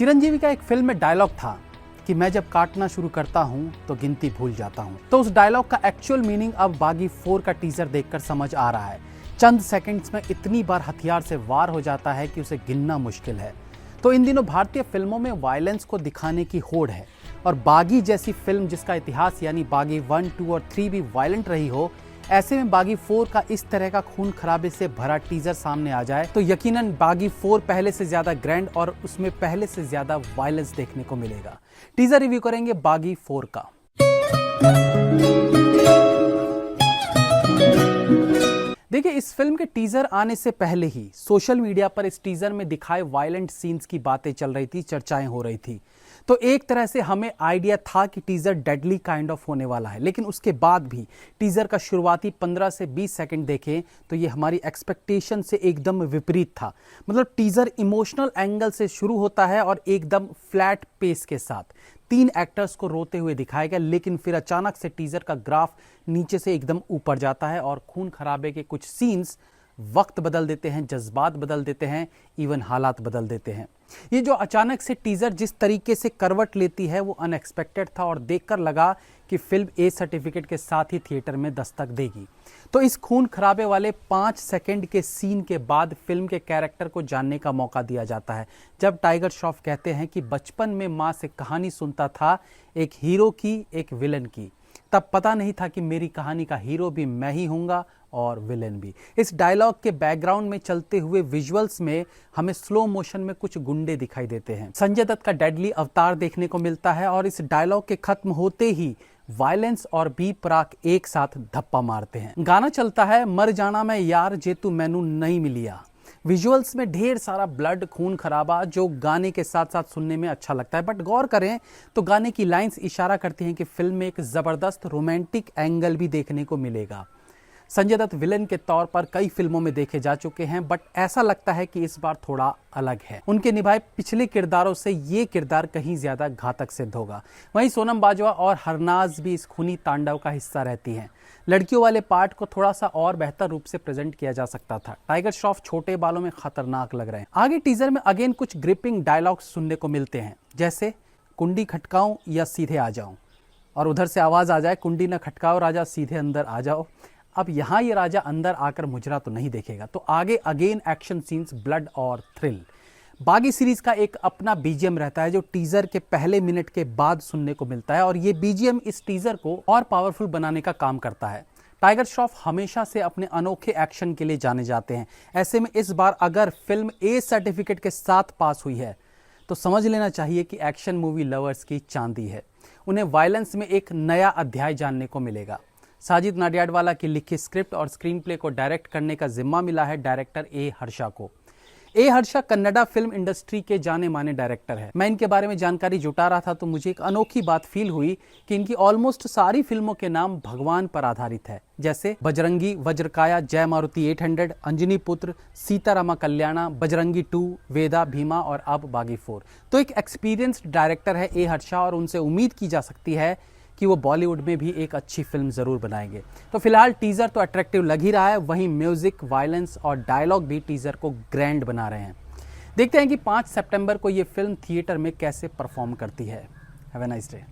चिरंजीवी का एक फिल्म में डायलॉग था कि मैं जब काटना शुरू करता हूं तो गिनती भूल जाता हूं। तो उस डायलॉग का एक्चुअल मीनिंग अब बागी 4 का टीजर देखकर समझ आ रहा है। चंद सेकंड्स में इतनी बार हथियार से वार हो जाता है कि उसे गिनना मुश्किल है। तो इन दिनों भारतीय फिल्मों में वायलेंस को दिखाने की होड़ है और बागी जैसी फिल्म जिसका इतिहास यानी बागी 1, 2 और 3 भी वायलेंट रही हो, ऐसे में बागी 4 का इस तरह का खून खराबे से भरा टीजर सामने आ जाए तो यकीनन बागी 4 पहले से ज्यादा ग्रैंड और उसमें पहले से ज्यादा वायलेंस देखने को मिलेगा। टीजर रिव्यू करेंगे बागी 4 का। देखिए, इस फिल्म के टीजर आने से पहले ही सोशल मीडिया पर इस टीजर में दिखाए वायलेंट सीन्स की बातें चल रही थी, चर्चाएं हो रही थी। तो एक तरह से हमें आइडिया था कि टीजर डेडली काइंड ऑफ होने वाला है, लेकिन उसके बाद भी टीजर का शुरुआती 15 से 20 सेकंड देखें तो ये हमारी एक्सपेक्टेशन से एकदम विपरीत था। मतलब टीजर इमोशनल एंगल से शुरू होता है और एकदम फ्लैट पेस के साथ 3 एक्टर्स को रोते हुए दिखाया गया, लेकिन फिर अचानक से टीजर का ग्राफ नीचे से एकदम ऊपर जाता है और खून खराबे के कुछ सीन्स वक्त बदल देते हैं, जज्बात बदल देते हैं, इवन हालात बदल देते हैं। ये जो अचानक से टीजर जिस तरीके से करवट लेती है वो अनएक्सपेक्टेड था और देखकर लगा कि फिल्म ए सर्टिफिकेट के साथ ही थिएटर में दस्तक देगी। तो इस खून खराबे वाले 5 सेकंड के सीन के बाद फिल्म के कैरेक्टर को जानने का मौका दिया जाता है, जब टाइगर श्रॉफ कहते हैं कि बचपन में माँ से कहानी सुनता था, एक हीरो की एक विलन की, तब पता नहीं था कि मेरी कहानी का हीरो भी मैं ही हूंगा और विलेन भी। इस डायलॉग के बैकग्राउंड में चलते हुए विजुअल्स में हमें स्लो मोशन में कुछ गुंडे दिखाई देते हैं। संजय दत्त का डेडली अवतार देखने को मिलता है और इस डायलॉग के खत्म होते ही वायलेंस और बी प्राक एक साथ धप्पा मारते हैं। गाना चलता है, मर जाना मैं यार जे तू मैनू नहीं मिलिया। विजुअल्स में ढेर सारा ब्लड, खून खराबा जो गाने के साथ साथ सुनने में अच्छा लगता है, बट गौर करें तो गाने की लाइंस इशारा करती हैं कि फिल्म में एक जबरदस्त रोमांटिक एंगल भी देखने को मिलेगा। संजय दत्त विलेन के तौर पर कई फिल्मों में देखे जा चुके हैं, बट ऐसा लगता है कि इस बार थोड़ा अलग है। उनके निभाए पिछले किरदारों से ये किरदार कहीं ज्यादा घातक सिद्ध होगा। वहीं सोनम बाजवा और हरनाज भी इस खूनी तांडव का हिस्सा रहती हैं। लड़कियों वाले पार्ट को थोड़ा सा और बेहतर रूप से प्रेजेंट किया जा सकता था। टाइगर श्रॉफ छोटे बालों में खतरनाक लग रहे हैं। आगे टीजर में अगेन कुछ ग्रिपिंग डायलॉग्स सुनने को मिलते हैं, जैसे कुंडी खटकाऊं या सीधे आ जाऊं, और उधर से आवाज आ जाए कुंडी न खटकाओ राजा सीधे अंदर आ जाओ। अब यहाँ ये राजा अंदर आकर मुजरा तो नहीं देखेगा। तो आगे अगेन एक्शन सीन्स, ब्लड और थ्रिल। बागी सीरीज का एक अपना बीजीएम रहता है जो टीजर के पहले मिनट के बाद सुनने को मिलता है और ये बीजीएम इस टीजर को और पावरफुल बनाने का काम करता है। टाइगर श्रॉफ हमेशा से अपने अनोखे एक्शन के लिए जाने जाते हैं। ऐसे में इस बार अगर फिल्म ए सर्टिफिकेट के साथ पास हुई है तो समझ लेना चाहिए कि एक्शन मूवी लवर्स की चांदी है। उन्हें वायलेंस में एक नया अध्याय जानने को मिलेगा। साजिद नाडियाडवाला की लिखी स्क्रिप्ट और स्क्रीन प्ले को डायरेक्ट करने का जिम्मा मिला है डायरेक्टर ए हर्षा को। ए हर्षा कन्नड़ा फिल्म इंडस्ट्री के जाने माने डायरेक्टर है। मैं इनके बारे में जानकारी जुटा रहा था तो मुझे एक अनोखी बात फील हुई कि इनकी ऑलमोस्ट सारी फिल्मों के नाम भगवान पर आधारित है, जैसे बजरंगी, वज्रकाया, जय मारुति 800, अंजनी पुत्र, सीतारामा कल्याणा, बजरंगी 2, वेदा, भीमा और अब बागी 4। तो एक एक्सपीरियंस्ड डायरेक्टर है ए हर्षा और उनसे उम्मीद की जा सकती है कि वो बॉलीवुड में भी एक अच्छी फिल्म जरूर बनाएंगे। तो फिलहाल टीजर तो अट्रैक्टिव लग ही रहा है, वहीं म्यूजिक, वायलेंस और डायलॉग भी टीजर को ग्रैंड बना रहे हैं। देखते हैं कि 5 सितंबर को ये फिल्म थिएटर में कैसे परफॉर्म करती है। Have a nice day.